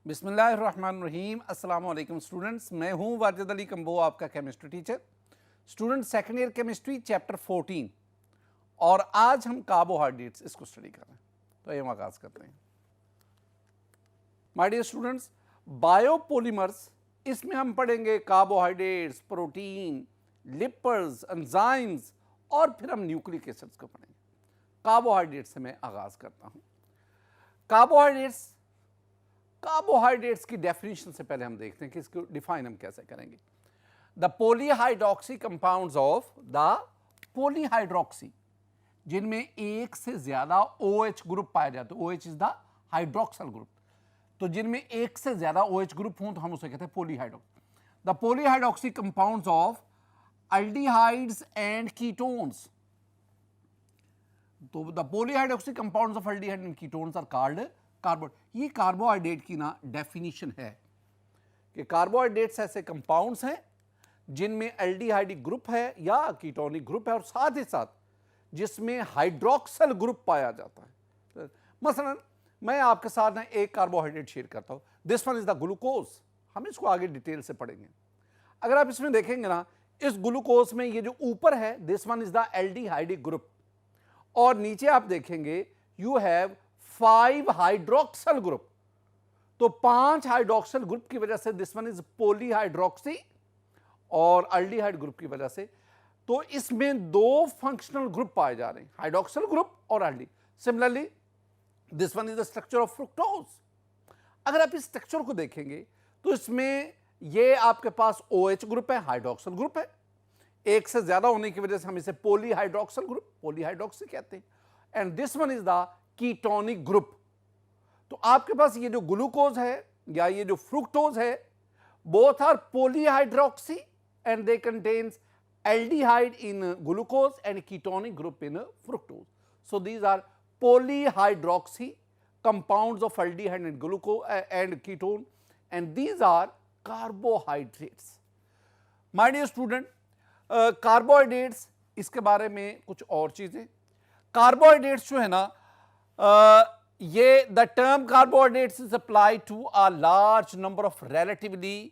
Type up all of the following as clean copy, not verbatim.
बिस्मिल्लाहिर्रहमानिर्रहीम। अस्सलाम वालेकुम स्टूडेंट्स, मैं हूं वाजिद अली कंबो, आपका chemistry teacher. Student second year chemistry chapter 14 और आज हम कार्बोहाइड्रेट्स इसको स्टडी कर रहे हैं। तो ये हम आगाज करते हैं। माय डियर स्टूडेंट्स, बायोपॉलीमर्स, इसमें हम पढ़ेंगे कार्बोहाइड्रेट्स, प्रोटीन, लिपिड्स, एंजाइम्स और फिर हम न्यूक्लिक एसिड्स को पढ़ेंगे। कार्बोहाइड्रेट्स से मैं आगाज करता हूं। कार्बोहाइड्रेट्स की डेफिनेशन से पहले हम देखते हैं कि इसको डिफाइन हम कैसे करेंगे। The polyhydroxy compounds of the polyhydroxy, जिनमें एक से ज्यादा OH ग्रुप पाया जाता है। OH is the hydroxyl group. तो जिनमें एक से ज्यादा OH ग्रुप हों तो हम उसे कहते हैं polyhydroxy. The polyhydroxy compounds of aldehydes and ketones. तो the polyhydroxy compounds of aldehyde and ketones are called ये कार्बोहाइड्रेट की ना डेफिनेशन है कि कार्बोहाइड्रेट्स ऐसे कंपाउंड्स हैं जिनमें एल्डिहाइडिक ग्रुप है या कीटोनिक ग्रुप है और साथ ही साथ जिसमें हाइड्रोक्सल ग्रुप पाया जाता है। मसलन मैं आपके साथ ना एक कार्बोहाइड्रेट शेयर करता हूं, this one is the glucose. हम इसको आगे डिटेल से पढ़ेंगे। अगर आप इसमें देखेंगे ना, इस ग्लूकोज में ये जो ऊपर है, this one is the aldehydic group, और नीचे आप देखेंगे यू हैव 5 हाइड्रोक्सल ग्रुप। तो 5 हाइड्रोक्सल ग्रुप की वजह से दिस वन इज पॉलीहाइड्रोक्सी, और अल्डिहाइड ग्रुप की वजह से तो इसमें 2 फंक्शनल ग्रुप पाए जा रहे हैं, हाइड्रोक्सल ग्रुप और अल्डी। Similarly this one is the structure of fructose. अगर आप इस स्ट्रक्चर को देखेंगे तो इसमें ये आपके पास OH ग्रुप है, हाइड्रोक्सल ग्रुप है। एक से ज्यादा होने की वजह से हम इसे पॉलीहाइड्रोक्सल ग्रुप, पॉलीहाइड्रोक्सी कहते हैं। And this one is the ketonic group. तो आपके पास ये जो ग्लूकोज है या ये जो फ्रुक्टोज है, both are polyhydroxy and they contains aldehyde in glucose and ketonic group in fructose. So these are polyhydroxy compounds of aldehyde and glucose and ketone, and these are carbohydrates. My dear student, carbohydrates, इसके बारे में कुछ और चीजें। Carbohydrates जो है ना, ये the term carbohydrates is applied to a large number of relatively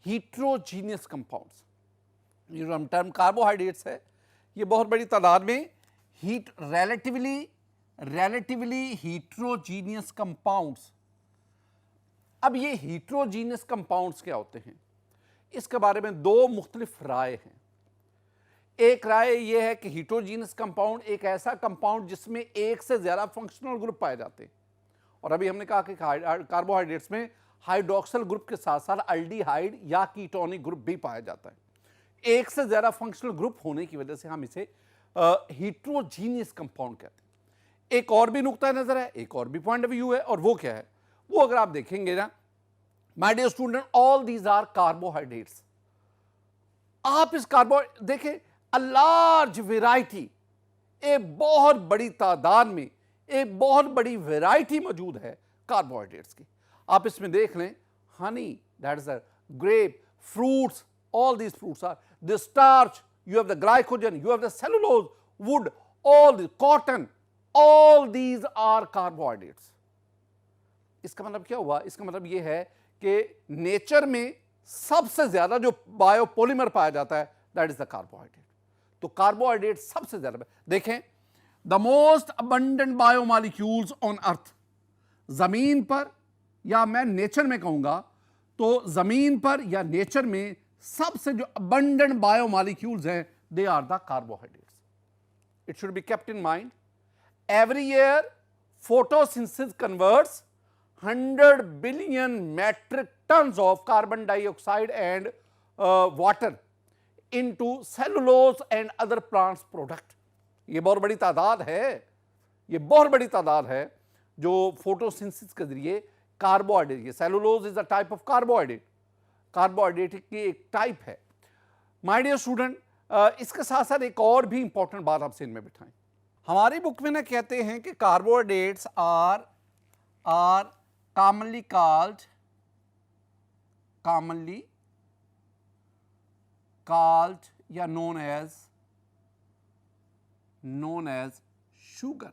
heterogeneous compounds. ये जो टर्म कार्बोहाइड्रेट्स है, ये बहुत बड़ी तादाद में रिलेटिवली हीट्रोजीनियस कंपाउंड्स। अब ये हीट्रोजीनियस कंपाउंड्स क्या होते हैं, इसके बारे में 2 मुख्तलिफ राय हैं। एक राय यह है कि हीट्रोजीनियस कंपाउंड एक ऐसा कंपाउंड जिसमें एक से ज्यादा फंक्शनल ग्रुप पाए जाते हैं, और अभी हमने कहा कि कार्बोहाइड्रेट्स में हाइड्रोक्सल ग्रुप के साथ साथ अल्डिहाइड या कीटोनिक ग्रुप भी पाया जाता है। एक से ज्यादा फंक्शनल ग्रुप होने की वजह से हम इसे हीट्रोजीनियस कंपाउंड कहते हैं। एक और भी नुक्ता नजर है, एक और भी पॉइंट ऑफ व्यू है, और वो क्या है, वो अगर आप देखेंगे ना, my dear student, all these are carbohydrates. आप इस कार्बोहाइड्रेट देखें, अ लार्ज वेराइटी, एक बहुत बड़ी तादाद में एक बहुत बड़ी वेराइटी मौजूद है कार्बोहाइड्रेट्स की। आप इसमें देख लें, honey, that is a grape, fruits, all these fruits are the starch, you have the glycogen, you have the cellulose, wood, all cotton, all these are carbohydrates. इसका मतलब क्या हुआ? इसका मतलब यह है कि नेचर में सबसे ज्यादा जो बायोपॉलीमर पाया जाता है, दैट इज द कार्बोहाइड्रेट। तो कार्बोहाइड्रेट सबसे ज्यादा देखें, the most abundant biomolecules on earth, जमीन पर या मैं नेचर में कहूंगा तो जमीन पर या नेचर में सबसे जो अबंडेंट बायोमॉलिक्यूल्स हैं, they are the carbohydrates. It should be kept in mind. Every year photosynthesis converts 100 billion metric tons of carbon dioxide and water into cellulose and other plants product। ये बहुत बड़ी तादाद है, ये बहुत बड़ी तादाद है जो फोटोसिंथेसिस के जरिए कार्बोहाइड्रेट, ये cellulose is a type of carbohydrate, carbohydrate की एक टाइप है। माय डियर स्टूडेंट, इसके साथ साथ एक और भी इंपॉर्टेंट बात आपसे इनमें बिठाएं। हमारी बुक में ना कहते हैं कि कार्बोहाइड्रेट्स आर कॉमनली called या known as शुगर।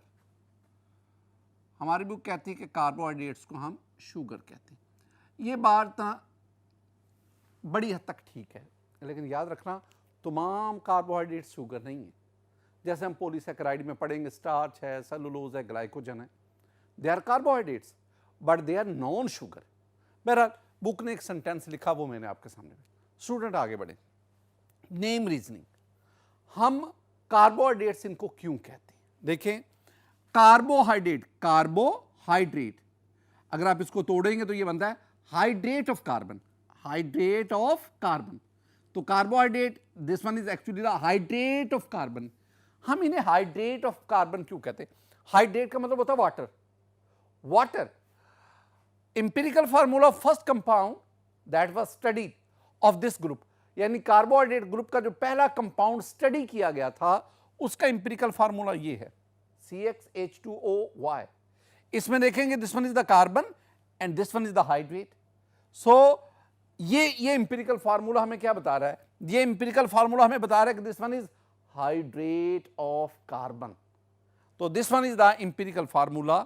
हमारी बुक कहती है कि कार्बोहाइड्रेट्स को हम शुगर कहते हैं। ये बात ना बड़ी हद तक ठीक है, लेकिन याद रखना तमाम कार्बोहाइड्रेट शुगर नहीं है। जैसे हम पॉलीसैकेराइड में पढ़ेंगे, स्टार्च है, सेलुलोज है, ग्लाइकोजन है, they are carbohydrates but they are non sugar. बहरहाल बुक ने एक सेंटेंस लिखा, वो मैंने आपके सामने। स्टूडेंट आगे बढ़े, नेम रीजनिंग। हम कार्बोहाइड्रेट्स इनको क्यों कहते हैं? देखें, कार्बोहाइड्रेट अगर आप इसको तोड़ेंगे तो ये बनता है hydrate of carbon, hydrate of carbon. तो carbohydrate, this one is actually the hydrate of carbon. हम इन्हें हाइड्रेट ऑफ कार्बन क्यों कहते हैं? हाइड्रेट का मतलब होता है water. Water, empirical formula of first compound that was studied of this group, यानी कार्बोहाइड्रेट ग्रुप का जो पहला कंपाउंड स्टडी किया गया था उसका इंपिरिकल फार्मूला ये है, CxH2OY। इसमें देखेंगे this one is the carbon and this one is the hydrate. So ये इंपिरिकल फार्मूला हमें क्या बता रहा है? ये इंपिरिकल फार्मूला हमें बता रहा है कि this one is hydrate of carbon. तो this one is the empirical formula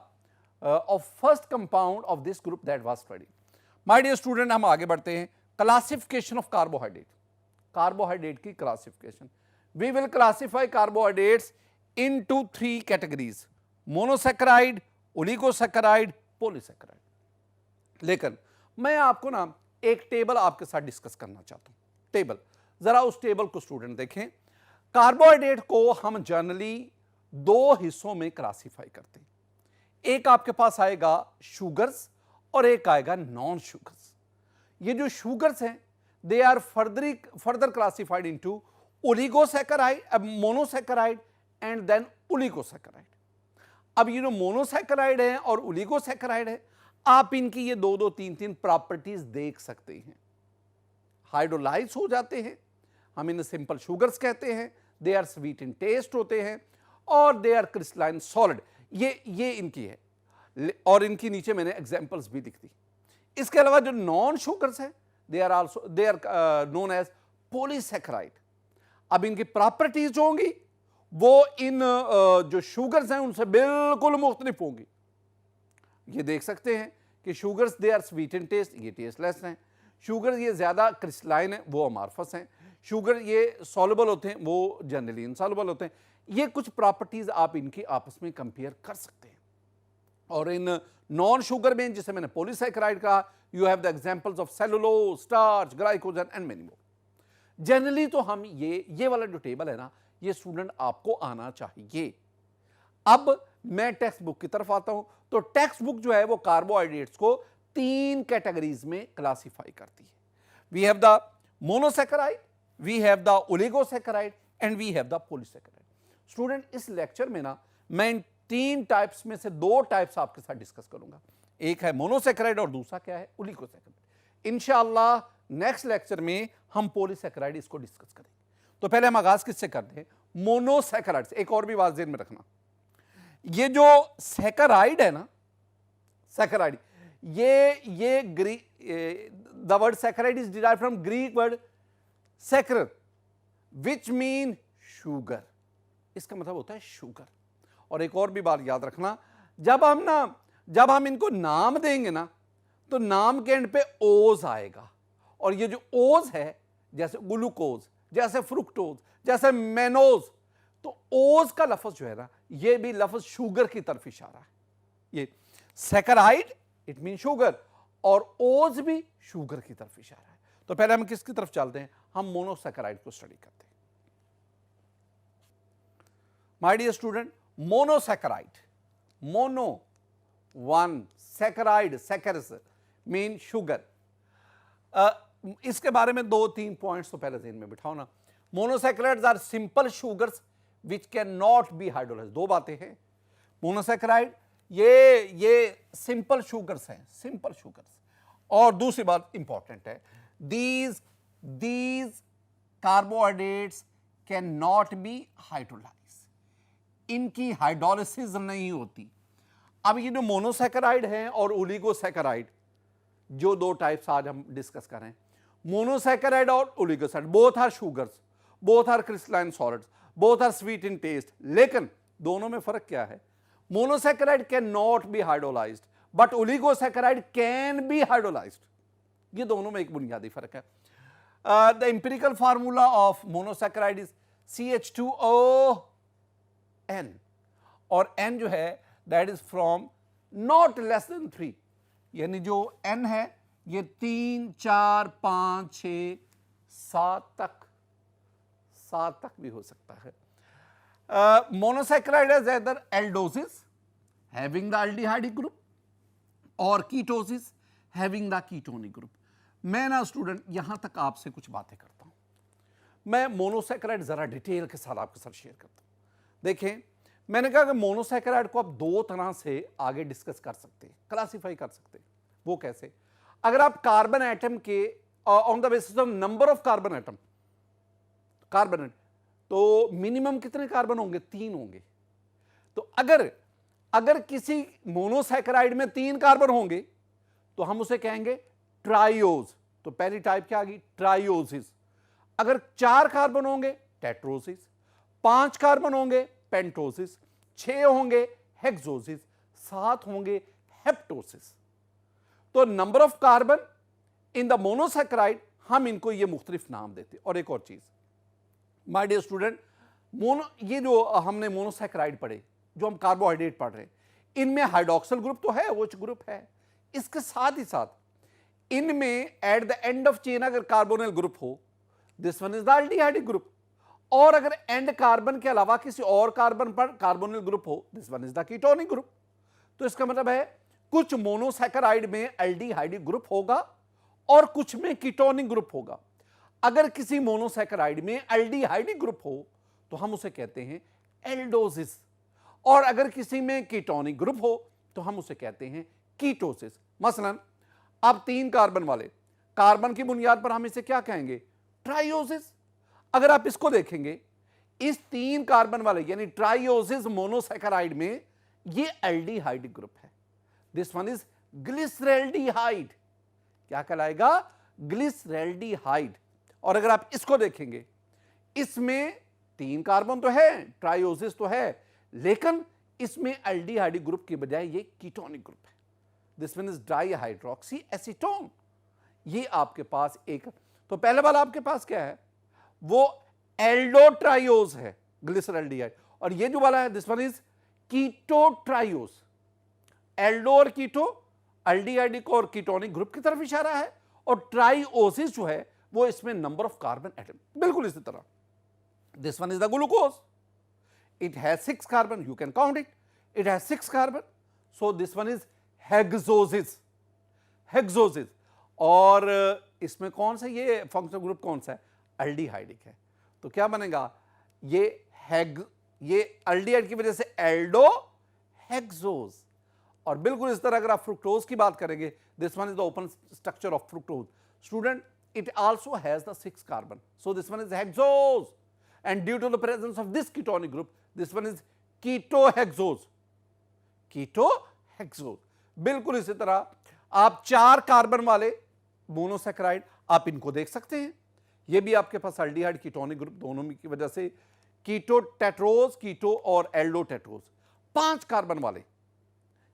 of first compound of this group that was studied. My dear student, हम आगे बढ़ते हैं। क्लासिफिकेशन ऑफ कार्बोहाइड्रेट, कार्बोहाइड्रेट की classification. We will classify carbohydrates into 3 categories, monosaccharide, oligosaccharide, polysaccharide. लेकिन मैं आपको ना एक टेबल आपके साथ डिस्कस करना चाहता हूं। टेबल, जरा उस टेबल को स्टूडेंट देखें। कार्बोहाइड्रेट को हम जनरली 2 हिस्सों में क्लासिफाई करते हैं। एक आपके पास आएगा शुगर्स और एक आएगा नॉन शुगर्स। ये जो शुगर्स हैं they are further classified into oligosaccharide, monosaccharide and then oligosaccharide. अब ये जो मोनोसैकेराइड है और ओलिगोसैकेराइड है, आप इनकी ये 2-2, 3-3 प्रॉपर्टीज देख सकते हैं। हाइड्रोलाइज हो जाते हैं, हम इन्हें सिंपल शुगर्स कहते हैं, they are sweet in taste होते हैं और दे आर क्रिस्टलाइन सॉलिड। ये इनकी है, और इनकी नीचे मैंने एग्जांपल्स भी लिख दी। इसके अलावा जो नॉन शुगर्स हैं they are known as polysaccharide. अब इनकी प्रॉपर्टीज जो होंगी वो इन जो शुगर्स हैं उनसे बिल्कुल मुख्तलिफ होंगी। ये देख सकते हैं कि sugars they are sweet in taste, ये टेस्टलेस हैं। शुगर ये ज्यादा क्रिस्टलाइन है, वो अमार्फस हैं। शुगर ये सॉल्युबल होते हैं, वो जनरली इनसॉल्युबल होते हैं। ये कुछ प्रॉपर्टीज आप इनकी आपस में कंपेयर कर सकते हैं। और इन नॉन शुगर में, जिसे मैंने पॉलीसैकेराइड कहा, you have the examples of cellulose, starch, glycogen and many more. Generally तो हम ये वाला जो टेबल है ना, ये स्टूडेंट आपको आना चाहिए। अब मैं टेक्स्ट बुक की तरफ आता हूं, तो टेक्स्ट बुक जो है वो कार्बोहाइड्रेट्स को 3 कैटेगरीज में क्लासिफाई करती है। We have the monosaccharide, we have the oligosaccharide and we have the polysaccharide. Student, इस लेक्चर में ना मैं इन 3 टाइप्स में से 2 टाइप्स आपके साथ डिस्कस करूंगा। एक है मोनोसैकेराइड और दूसरा क्या है? ओलिगोसैकेराइड। इंशाअल्लाह नेक्स्ट लेक्चर में हम पॉलीसैकेराइड इसको डिस्कस करेंगे। तो पहले हम आगाज किससे करते हैं? मोनोसैकेराइड से। एक और भी बात ध्यान में रखना, ये जो सैकेराइड है ना, सैकेराइड, ये the word saccharide is derived from Greek word सैकर which mean sugar. इसका मतलब होता है शुगर। और एक और भी बात याद रखना, जब हम इनको नाम देंगे ना, तो नाम के एंड पे ओज आएगा, और ये जो ओज है, जैसे ग्लूकोज, जैसे फ्रुक्टोज, जैसे मेनोज, तो ओज का लफ्ज जो है ना, ये भी लफ्ज शुगर की तरफ इशारा है। ये सैकेराइड इट मीन शुगर, और ओज भी शुगर की तरफ इशारा है। तो पहले हम किसकी तरफ चलते हैं? हम मोनोसैकेराइड को स्टडी करते हैं। My dear student, monosaccharide, mono one, saccharide, सैकर्स मीन शुगर। इसके बारे में 2-3 पॉइंट्स तो पहले ज़हन में बिठाओ ना। Monosaccharides are simple sugars which can not be hydrolysed. 2 बातें हैं। मोनोसैकेराइड ये सिंपल शुगर्स हैं, सिंपल शुगर्स। और दूसरी बात इंपॉर्टेंट है, these carbohydrates can not be hydrolysed. इनकी हाइड्रोलिसिस नहीं होती। अब ये जो मोनोसैकेराइड हैं और ओलिगोसैकेराइड, जो 2 टाइप्स आज हम डिस्कस कर रहे हैं, मोनोसैकेराइड और oligosaccharide, both are sugars, both are crystalline solids, both are sweet in taste. लेकिन दोनों में फर्क क्या है? Monosaccharide can not be hydrolysed but oligosaccharide can be hydrolysed. ये दोनों में एक बुनियादी फर्क है। The empirical formula of monosaccharide is CH2ON, और N जो है that is from not less than 3, यानी जो N है ये 3, 4, 5, 6, 7 तक भी हो सकता है। Monosaccharide is either aldoses having the aldehydic group और ketoses having the ketonic group. मैं ना स्टूडेंट यहां तक आपसे कुछ बातें करता हूं, मैं मोनोसैकेराइड जरा डिटेल के साथ आपके साथ शेयर करता हूं। देखें, मैंने कहा कि मोनोसैकेराइड को आप दो तरह से आगे डिस्कस कर सकते हैं, क्लासिफाई कर सकते हैं। वो कैसे? अगर आप कार्बन एटम के on the basis of number of carbon atom, तो मिनिमम कितने कार्बन होंगे? 3 होंगे। तो अगर किसी मोनोसैकेराइड में 3 कार्बन होंगे तो हम उसे कहेंगे ट्राइओज। तो पहली टाइप क्या आ गई? ट्राइओसिस। अगर 4 कार्बन होंगे टेट्रोसिस, 5 कार्बन होंगे पेंटोसिस, 6 होंगे हेक्सोसिस, 7 होंगे हेप्टोसिस। तो number of carbon in the monosaccharide हम इनको ये मुख्तलिफ नाम देते। और एक और चीज माय डियर स्टूडेंट, ये जो हमने मोनोसैकेराइड पढ़े, जो हम कार्बोहाइड्रेट पढ़ रहे हैं, इनमें हाइड्रोक्सिल ग्रुप तो है, OH ग्रुप है। इसके साथ ही साथ इनमें at the end of chain अगर कार्बोनिल ग्रुप हो, this one is the aldehydic group. और अगर एंड कार्बन के अलावा किसी और कार्बन पर कार्बोनिल ग्रुप हो, this one is the ketonic group. तो इसका मतलब है कुछ मोनोसैकेराइड में एल्डिहाइडिक ग्रुप होगा और कुछ में कीटोनिक ग्रुप होगा। अगर किसी मोनोसैकेराइड में एल्डिहाइडिक ग्रुप हो तो हम उसे कहते हैं एल्डोसिस, और अगर किसी में कीटोनिक ग्रुप हो तो हम उसे कहते हैं कीटोसिस। मसलन अब 3 कार्बन वाले कार्बन की बुनियाद पर हम इसे क्या कहेंगे? ट्राइओसिस। अगर आप इसको देखेंगे, इस 3 कार्बन वाले यानी ट्राइओसिस मोनोसैकेराइड में ये एल्डिहाइडिक ग्रुप है। This one is glyceraldehyde. क्या कहलाएगा? ग्लिसरैल्डिहाइड। और अगर आप इसको देखेंगे, इसमें 3 कार्बन तो है, ट्राइओसिस तो है, लेकिन इसमें एल्डिहाइडिक ग्रुप की बजाय ये कीटोनिक ग्रुप है। This one is dihydroxy acetone. ये आपके पास एक, तो पहले वाला आपके पास क्या है? वो एल्डोट्राइओस है, ग्लिसरैल्डिहाइड। और ये जो वाला है दिस वन इज कीटोट्राइओस। एल्डो और कीटो एल्डिहाइडिक और कीटोनिक ग्रुप की तरफ इशारा है, और ट्राइओसिस जो है वो इसमें नंबर ऑफ कार्बन एटम। बिल्कुल इसी तरह this one is the glucose. It has 6 carbon, you can count it. It has 6 carbon. So this one is hexosis. और इसमें कौन सा ये फंक्शनल ग्रुप कौन सा है? एल्डिहाइडिक है। तो क्या बनेगा? ये एल्डिहाइड की वजह से एल्डो हेक्सोज। और बिल्कुल इस तरह अगर आप फ्रुक्टोज की बात करेंगे, this one is the open structure of fructose. Student, it also has the 6 carbon, so this one is hexose. And due to the presence of this ketonic group, this one is ketohexose. बिल्कुल इसी तरह आप 4 carbon वाले monosaccharide आप इनको देख सकते हैं। ये भी आपके पास एल्डिहाइड कीटोनिक ग्रुप दोनों की वजह से कीटो टेट्रोज, कीटो और एल्डो टेट्रोज। 5 कार्बन वाले,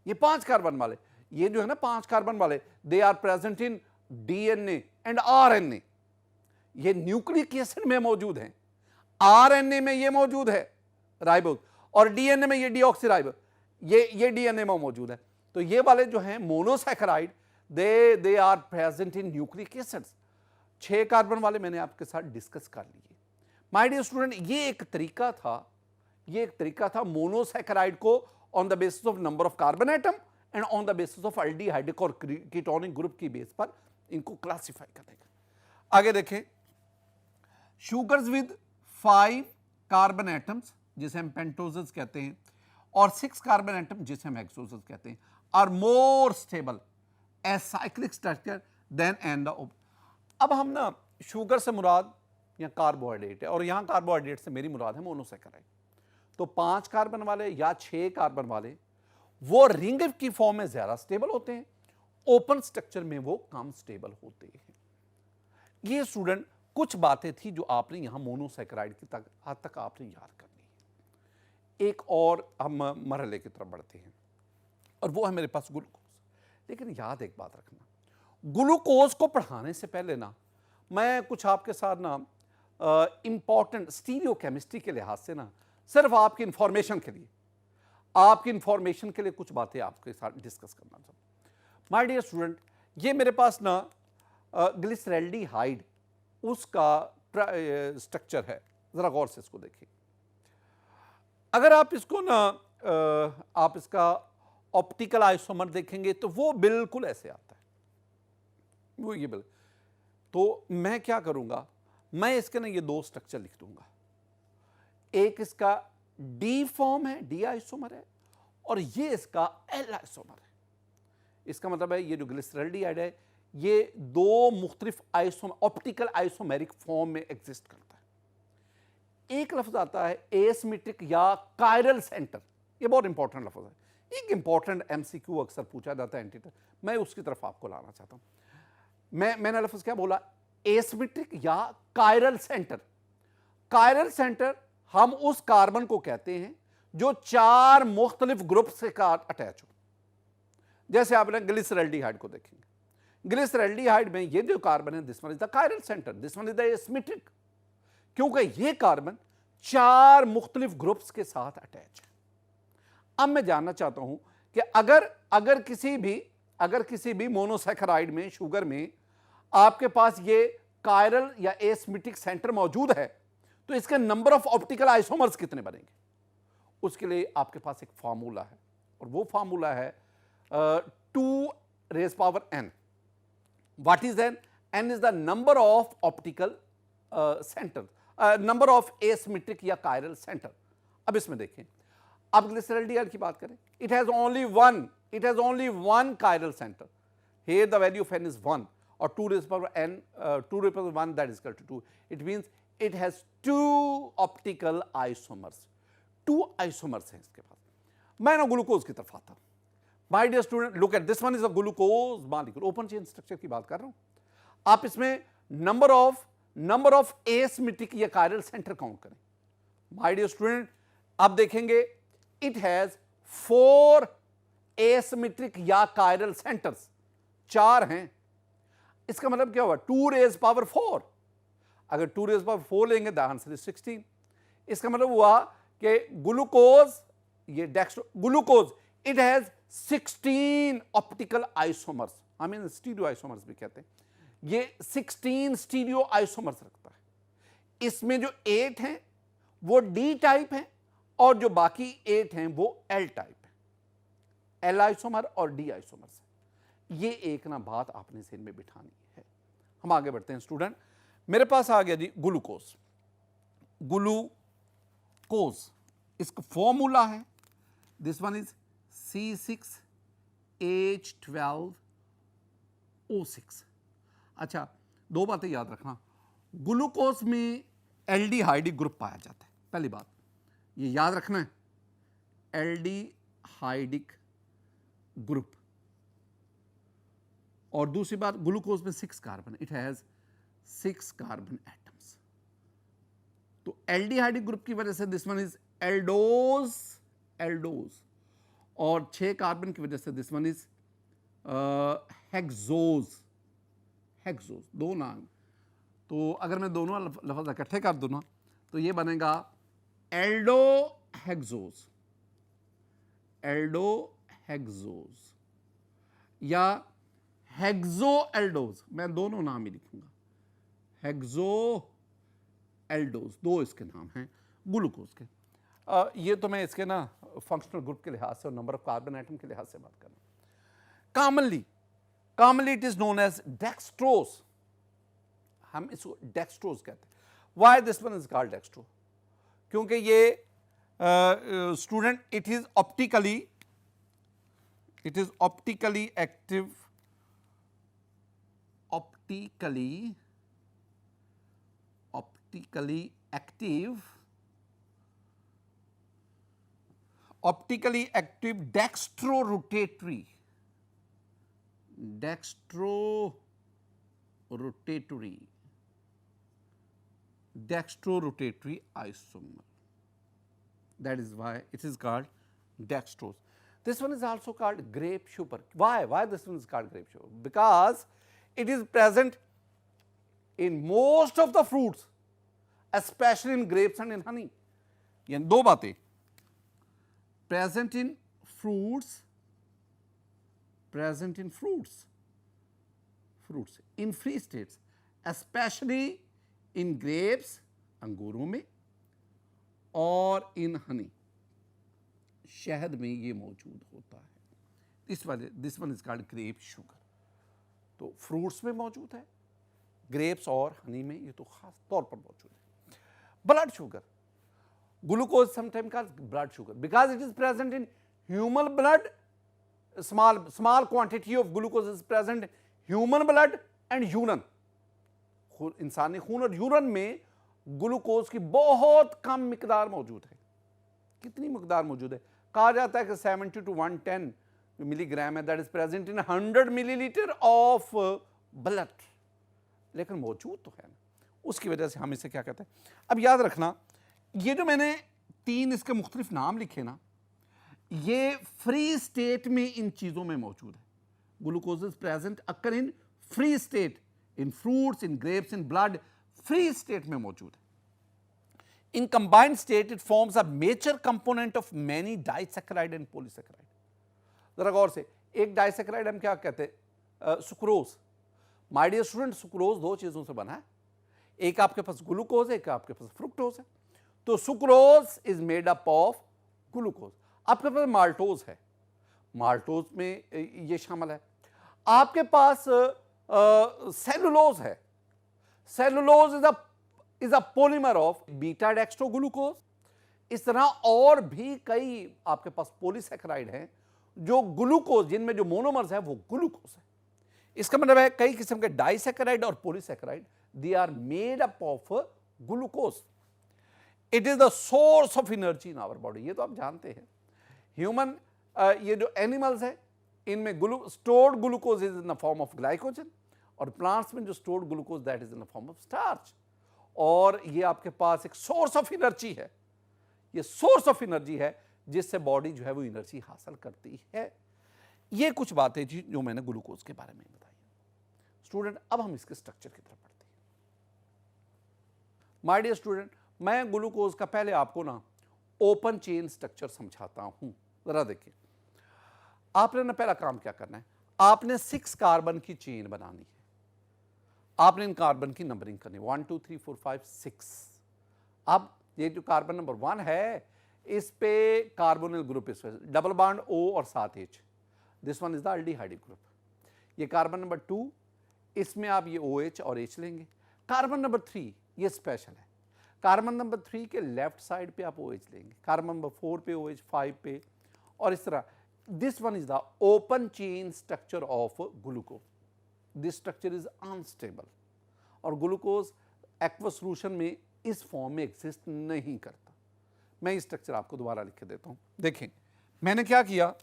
ये 5 कार्बन वाले, ये जो है ना 5 कार्बन वाले, they are present in DNA and RNA। ये न्यूक्लिक एसिड में मौजूद हैं, RNA में ये मौजूद है राइबोज, और DNA में ये डीऑक्सीराइबो, ये DNA में मौजूद है। तो ये वाले जो हैं monosaccharide, they are present in nucleic acids. 6 carbon वाले मैंने आपके साथ डिस्कस कर लिए। माय डियर स्टूडेंट, ये एक तरीका था मोनोसैकेराइड को on the basis of number of carbon atom and on the basis of aldehydic और कीटोनिक ग्रुप की बेस पर इनको क्लासिफाई करने का। आगे देखें, शुगर्स विद 5 कार्बन एटम्स जिसे हम पेंटोजेस कहते हैं और 6 कार्बन एटम जिसे हम हेक्सोजेस कहते हैं are more stable as cyclic structure then and the. अब हम ना शुगर से मुराद या कार्बोहाइड्रेट है, और यहां कार्बोहाइड्रेट से मेरी मुराद है मोनोसैकेराइड। तो 5 कार्बन वाले या 6 कार्बन वाले वो रिंग की फॉर्म में ज्यादा स्टेबल होते हैं, ओपन स्ट्रक्चर में वो कम स्टेबल होते हैं। ये स्टूडेंट कुछ बातें थी जो आपने यहां मोनोसैकेराइड की हद तक आपने याद करनी है। एक और हम मरहले की तरफ बढ़ते हैं और वो है मेरे पास ग्लूकोज। लेकिन याद एक बात रखना, ग्लूकोज को पढ़ाने से पहले ना मैं कुछ आपके साथ ना इंपॉर्टेंट स्टीरियोकेमिस्ट्री के लिहाज से ना सिर्फ आपकी इंफॉर्मेशन के लिए कुछ बातें आपके साथ डिस्कस करना चाहता हूं। माय डियर स्टूडेंट, ये मेरे पास ना ग्लिसरैल्डिहाइड उसका स्ट्रक्चर है, जरा गौर से इसको देखिए। अगर आप इसको ना आप इसका ऑप्टिकल आइसोमर देखेंगे तो वो बिल्कुल ऐसे आता है, वो ये बिल्कुल। तो मैं क्या करूंगा, मैं इसके ना ये दो स्ट्रक्चर लिख दूंगा। एक इसका डी फॉर्म है, डी आइसोमर है, और ये इसका एल आइसोमर है। इसका मतलब है ये जो ग्लिसरैल्डिहाइड है ये दो मुख्तलिफ ऑप्टिकल आइसोमेरिक फॉर्म में एग्जिस्ट करता है। एक लफ्ज आता है एसिमेट्रिक या कायरल सेंटर, ये बहुत इंपॉर्टेंट लफ्ज है। एक इंपॉर्टेंट एमसीक्यू अक्सर पूछा जाता है एंटीटर, मैं उसकी तरफ आपको लाना चाहता हूं। मैंने लफ्ज क्या बोला, एसिमेट्रिक या कायरल सेंटर। कायरल सेंटर हम उस कार्बन को कहते हैं जो चार मुख्तलिफ ग्रुप से अटैच हो। जैसे आपने ग्लिसरैल्डिहाइड को देखेंगे, ग्लिसरैल्डिहाइड में ये जो कार्बन है this one is the chiral centre, this one is the asymmetric, क्योंकि ये कार्बन चार मुख्तलिफ ग्रुप्स के साथ अटैच है। अब मैं जानना चाहता हूं कि अगर किसी भी मोनोसैकेराइड में, शुगर में आपके पास ये कायरल या एसिमेट्रिक सेंटर मौजूद है तो इसके नंबर ऑफ ऑप्टिकल आइसोमर्स कितने बनेंगे। उसके लिए आपके पास एक फार्मूला है, और वो फार्मूला है 2 raised power n। What is n? n is the number of optical centers, number of asymmetric या chiral center। अब इसमें देखें, अब ग्लिसरैल्डिहाइड की बात करें, it has only one chiral center। Here the value of n is 1 or 2 raised power n, 2 raised power 1, that is equal to 2। It means it has 2 optical isomers, 2 isomers हैं इसके पास। मैं ना ग्लूकोज की तरफ आता हूं। My dear student, look at this one is a glucose molecule, open chain structure की बात कर रहा हूं। आप इसमें नंबर ऑफ एसिमेट्रिक या कायरल सेंटर काउंट करें। माय डियर स्टूडेंट, आप देखेंगे इट हैज 4 एसिमेट्रिक या कायरल सेंटर्स, 4 हैं। इसका मतलब क्या हुआ, 2 raised power 4। अगर 2 raised power 4 लेंगे द आंसर इज 16। इसका मतलब हुआ कि glucose it has 16 optical isomers, I mean stereo isomers भी कहते हैं। ये 16 स्टीरियो आइसोमर्स रखता है। इसमें जो 8 हैं वो डी टाइप हैं और जो बाकी 8 हैं वो एल टाइप है। एल आइसोमर और डी आइसोमर्स। ये एक ना बात आपने ज़हन में बिठानी है। हम आगे बढ़ते हैं स्टूडेंट। मेरे पास आ गया जी ग्लूकोज। इसका फॉर्मूला है, दिस वन इज C6H12O6। अच्छा, दो बातें याद रखना, ग्लूकोज में एल्डिहाइडिक ग्रुप पाया जाता है। पहली बात ये याद रखना है, एल्डिहाइडिक ग्रुप। और दूसरी बात, ग्लूकोज में 6 carbon, it has 6 carbon atoms. तो एल्डिहाइडिक ग्रुप की वजह से दिस वन इज एल्डोज, और 6 कार्बन की वजह से दिस वन इज हेक्सोज। दो नाम। तो अगर मैं दोनों लफ्ज इकट्ठे कर दूं ना तो ये बनेगा एल्डोहेक्सोज या हेक्सोएल्डोज। मैं दोनों नाम ही लिखूंगा, हेक्सोएल्डोज, दो इसके नाम हैं ग्लूकोज के। ये तो मैं इसके ना फंक्शनल ग्रुप के लिहाज से और नंबर ऑफ कार्बन एटम के लिहाज से बात कर रहा हूं। Commonly it is known as dextrose. हम इसको डेक्सट्रोज कहते हैं। Why this one is called dextro? क्योंकि ये student it is optically active, optically active dextrorotatory isomer. That is why it is called dextrose. This one is also called grape sugar. Why this one is called grape sugar? Because It is present in most of the fruits, especially in grapes and in honey. यानी दो बातें, present in fruits, in free states, especially in grapes, अंगूरों में, और in honey, शहद में ये मौजूद होता है. This one is called grape sugar. तो फ्रूट्स में मौजूद है, ग्रेप्स और हनी में ये तो खास तौर पर मौजूद है. Blood sugar, glucose sometime called blood sugar because it is present in human blood. Small quantity of glucose is present in human blood and urine. इंसानी खून और यूरन में ग्लूकोज की बहुत कम मिकदार मौजूद है. कितनी मिकदार मौजूद है? कहा जाता है कि 70 to 110 मिलीग्राम है, that is present in 100 millilitre of blood. लेकिन मौजूद तो है ना, उसकी वजह से हम इसे क्या कहते हैं. अब याद रखना, ये जो मैंने 3 इसके मुख्तलिफ नाम लिखे ना, ये फ्री स्टेट में इन चीज़ों में मौजूद है. Glucose is present occur in free state, in fruits, in grapes, in blood, free state में मौजूद है. In combined state, it forms a major component of many disaccharide and polysaccharide. जरा गौर से, एक डाइसेक्राइड हम क्या कहते हैं? Sucrose. My dear student, sucrose 2 चीजों से बना है. एक आपके पास ग्लूकोज है, एक आपके पास फ्रुक्टोज है. तो sucrose is made up of glucose. आपके पास माल्टोज है, माल्टोज में ये शामिल है. आपके पास सेलुलोज है. Cellulose is a polymer of beta dextroglucose. इस तरह और भी कई आपके पास पॉलीसैकेराइड हैं जो ग्लूकोज, जिनमें जो मोनोमर्स है वो ग्लूकोज है. इसका मतलब है कई किस्म के डाइसैकेराइड और polysaccharide, they are made up of glucose. It is the source of energy in our body. ये तो आप जानते हैं. ह्यूमन, ये जो एनिमल्स है, इनमें stored glucose is in the form of glycogen, और प्लांट्स में जो stored glucose that is in the form of starch. और ये आपके पास एक सोर्स ऑफ एनर्जी है. ये सोर्स ऑफ एनर्जी है जिससे बॉडी जो है वो एनर्जी हासिल करती है. ये कुछ बातें थी जो मैंने ग्लूकोज के बारे में बताई. स्टूडेंट, अब हम इसके स्ट्रक्चर की तरफ बढ़ते हैं. माय डियर स्टूडेंट, मैं ग्लूकोज का पहले आपको ना ओपन चेन स्ट्रक्चर समझाता हूं. जरा देखिए, आपने ना पहला काम क्या करना है, आपने 6 कार्बन की चेन बनानी है. आपने इन कार्बन की नंबरिंग करनी, 1 2 3 4 5 6. अब ये जो कार्बन नंबर 1 है, इस पे कार्बोनिल ग्रुप, इस डबल बॉन्ड O और 7 H. This one is the aldehyde group. ये कार्बन नंबर 2, इसमें आप ये OH और H लेंगे. कार्बन नंबर 3 ये स्पेशल है. कार्बन नंबर 3 के लेफ्ट साइड पे आप OH लेंगे, कार्बन नंबर 4 पे OH, 5 पे, और इस तरह. This one is the open chain structure of glucose. This structure is unstable, और ग्लूकोज एक्वस सोल्यूशन में इस फॉर्म में एग्जिस्ट नहीं करता. मैं ये स्ट्रक्चर आपको दोबारा लिख के देता हूं. देखें, मैंने क्या किया,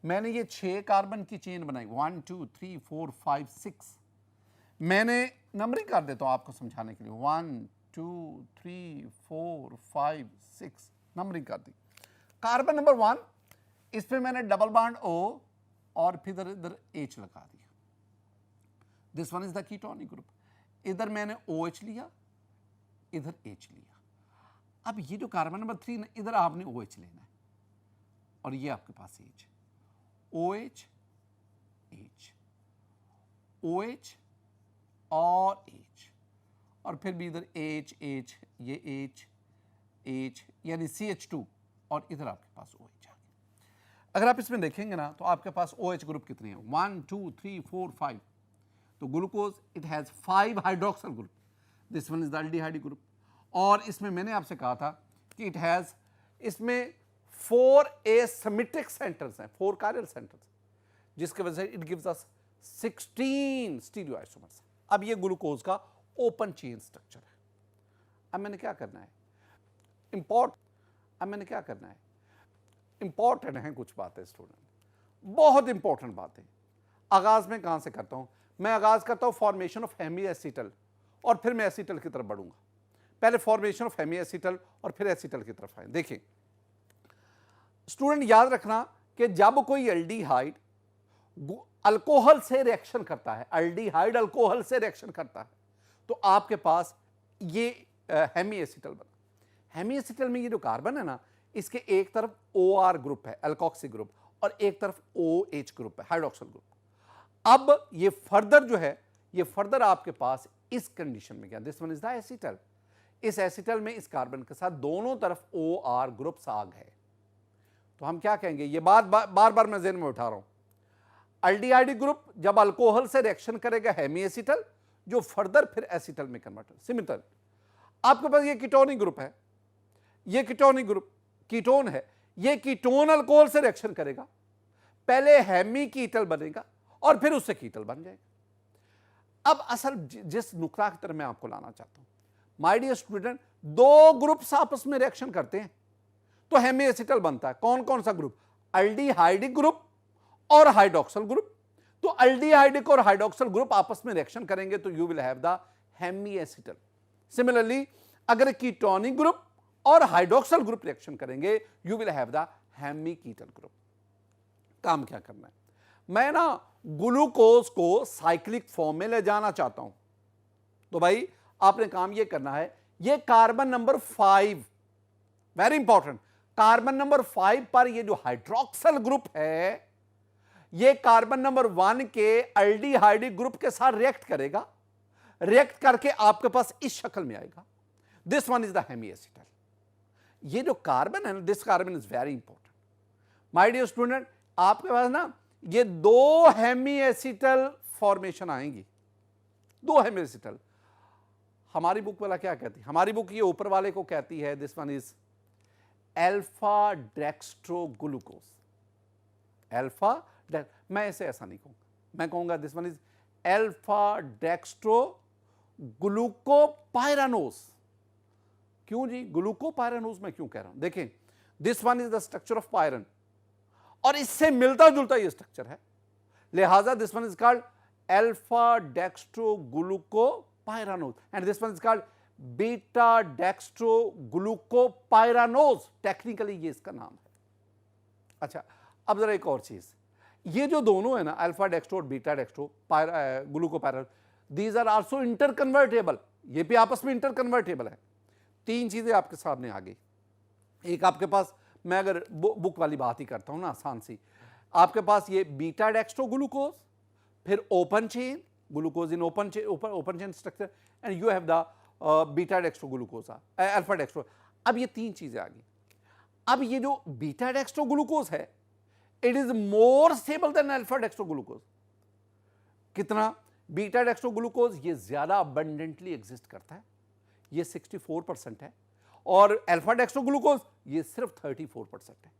मैंने ये 6 कार्बन की चेन बनाई, 1 2 3 4 5 6. मैंने नंबरिंग कर देता हूं आपको समझाने के लिए, 1 2 3 4 5 6 नंबरिंग कर दी. कार्बन नंबर 1, इस पे मैंने डबल बॉन्ड O और फिर इधर H लगा दिया. This one is the ketonic group. इधर मैंने OH लिया, इधर H लिया. अब ये जो कार्बन नंबर 3 ना, इधर आपने OH लेना है, और ये आपके पास H, OH H, OH और H, और फिर भी इधर H H, ये H H, यानी CH2, और इधर आपके पास OH आ गया. अगर आप इसमें देखेंगे ना, तो आपके पास OH ग्रुप कितने हैं, 1 2 3 4 5. तो glucose it has 5 hydroxyl group. This one is the aldehyde group. और इसमें मैंने आपसे कहा था कि इट हैज, इसमें 4 एसिमेट्रिक सेंटर्स हैं, 4 कायरल सेंटर्स, जिसकी वजह से इट गिव्स अस 16 स्टीरियोआइसोमर्स. अब ये ग्लूकोज का ओपन चेन स्ट्रक्चर है. अब मैंने क्या करना है, इंपॉर्टेंट है कुछ बातें स्टूडेंट, बहुत इंपॉर्टेंट बातें. आगाज में कहां से करता हूं, मैं आगाज करता हूं फॉर्मेशन ऑफ हेमी एसिटल, और फिर मैं एसिटल की तरफ बढ़ूंगा. पहले फॉर्मेशन ऑफ हेमी एसिटल और फिर एसिटल की तरफ आए. देखिए स्टूडेंट, याद रखना कि जब कोई एल्डिहाइड अल्कोहल से रिएक्शन करता है, अल्डिहाइड अल्कोहल से रिएक्शन करता है, तो आपके पास ये हेमी एसिटल बना। हेमी एसिटल में ये जो कार्बन है ना, इसके एक तरफ OR ग्रुप है, अल्कोक्सी ग्रुप, और एक तरफ OH ग्रुप है, हाइड्रोक्सिल ग्रुप। अब ये फर्दर जो है, ये फर्दर आपके पास इस कंडीशन में क्या, this one is the acetal. इस एसिटल में इस कार्बन के साथ दोनों तरफ OR ग्रुप्स आ गए, तो हम क्या कहेंगे, ये बार बार मैं ज़हन में उठा रहा हूं, अल्डिहाइड ग्रुप जब अल्कोहल से रिएक्शन करेगा हेमी एसिटल, जो फर्दर फिर एसिटल में कन्वर्ट हो। सिमिलर आपके पास ये कीटोनिक ग्रुप है, ये कीटोनिक ग्रुप कीटोन है, ये कीटोन अल्कोहल से रिएक्शन करेगा, पहले हेमी कीटल बनेगा और फिर उससे कीटल बन जाएगा। अब असल जिस नुक्ता की तरफ मैं आपको लाना चाहता हूं, माय डियर स्टूडेंट, दो ग्रुप्स आपस में रिएक्शन करते हैं तो हेमी एसिटल बनता है। कौन कौन सा ग्रुप, अल्डिहाइडिक ग्रुप और हाइड्रोक्सिल ग्रुप। तो अल्डिहाइडिक और हाइड्रोक्सिल ग्रुप आपस में रिएक्शन करेंगे तो you will have the hemiacetal. Similarly अगर कीटोनिक ग्रुप और हाइड्रोक्सिल ग्रुप रिएक्शन करेंगे, you will have the hemiketal group. काम क्या करना है, मैं ना ग्लूकोज को साइक्लिक फॉर्म में ले जाना चाहता हूं, तो भाई आपने काम यह करना है, ये carbon number 5, very important, carbon number 5 पर ये जो हाइड्रोक्सिल ग्रुप है, ये कार्बन नंबर 1 के अल्डिहाइडिक ग्रुप के साथ रिएक्ट करेगा, रिएक्ट करके आपके पास इस शक्ल में आएगा, this one is the hemiacetal. ये जो कार्बन है ना, this carbon is very important my dear student. आपके पास ना ये दो हेमी एसिटल फॉर्मेशन आएंगी, दो हेमी एसिटल। हमारी बुक वाला क्या कहती है, हमारी बुक ये ऊपर वाले को कहती है, this one is alpha dextroglucose. Alpha, मैं इसे ऐसा नहीं कहूंगा, मैं कहूंगा this one is alpha dextroglucopyranose. क्यों जी ग्लूकोपाइरानोज मैं क्यों कह रहा हूं, देखें this one is the structure of pyran और इससे मिलता जुलता ये स्ट्रक्चर है, लिहाजा this one is called alpha dextroglucopyranose and this one is called beta dextroglucopyranose, technically ये इसका नाम है। अच्छा अब जरा एक और चीज, ये जो दोनों है ना अल्फा डेक्स्ट्रो और beta dextro glucopyranose, these are also interconvertible, ये भी आपस में इंटरकन्वर्टेबल है। तीन चीजें आपके सामने आ गई, एक आपके पास, मैं अगर बुक वाली बात ही करता हूं ना आसान सी, आपके पास ये बीटा डेक्स्ट्रोग्लूकोज, फिर open chain glucose in open chain structure, and you have the beta dextroglucose alpha dextro. अब ये तीन चीजें आ गई। अब ये जो बीटा डेक्स्ट्रोग्लूकोज है, it is more stable than alpha dextroglucose. कितना, बीटा डेक्स्ट्रोग्लूकोज ये ज्यादा अबंडेंटली एग्जिस्ट करता है, ये 64% है, और अल्फा डेक्स्ट्रोग्लूकोज ये सिर्फ 34% है,